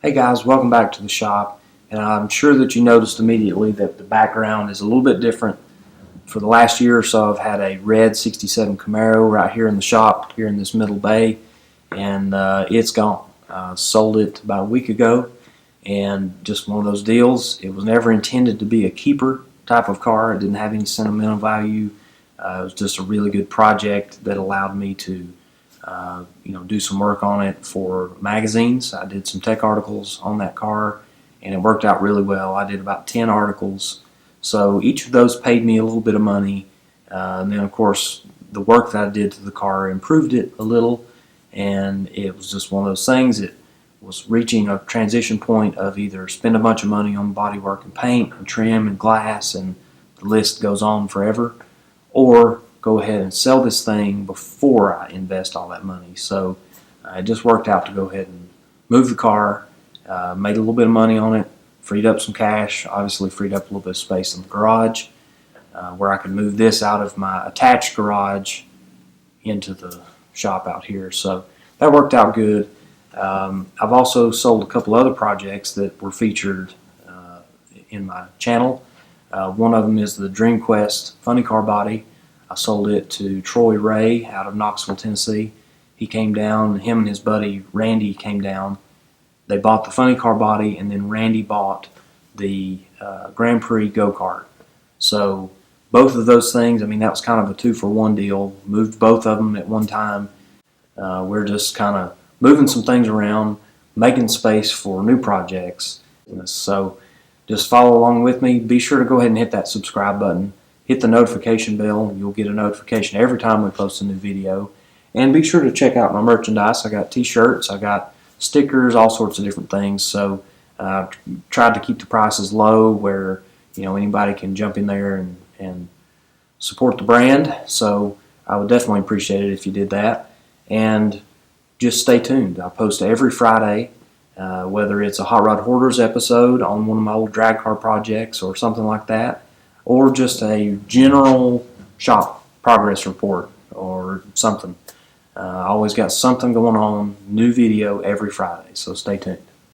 Hey guys, welcome back to the shop. And I'm sure that you noticed immediately that the background is a little bit different. For the last year or so, I've had a red 67 Camaro right here in the shop, here in this middle bay, and it's gone. Sold it about a week ago, and just one of those deals. It was never intended to be a keeper type of car. It didn't have any sentimental value. It was just a really good project that allowed me to do some work on it for magazines. I did some tech articles on that car, and it worked out really well. I did about 10 articles, so each of those paid me a little bit of money. And then, of course, the work that I did to the car improved it a little, and it was just one of those things. It was reaching a transition point of either spend a bunch of money on bodywork and paint and trim and glass, and the list goes on forever, or go ahead and sell this thing before I invest all that money. So it just worked out to go ahead and move the car, made a little bit of money on it, freed up some cash, obviously freed up a little bit of space in the garage where I could move this out of my attached garage into the shop out here. So that worked out good. I've also sold a couple other projects that were featured in my channel. One of them is the Dream Quest funny car body. I sold it to Troy Ray out of Knoxville, Tennessee. He came down, him and his buddy Randy came down. They bought the funny car body, and then Randy bought the Grand Prix go-kart. So both of those things, that was kind of a 2-for-1 deal. Moved both of them at one time. We're just kind of moving some things around, making space for new projects. So just follow along with me. Be sure to go ahead and hit that subscribe button. Hit the notification bell. You'll get a notification every time we post a new video. And be sure to check out my merchandise. I got t-shirts, I got stickers, all sorts of different things. So tried to keep the prices low where anybody can jump in there and support the brand. So I would definitely appreciate it if you did that. And just stay tuned. I post every Friday, whether it's a Hot Rod Hoarders episode on one of my old drag car projects or something like that, or just a general shop progress report or something. I always got something going on, new video every Friday, so stay tuned.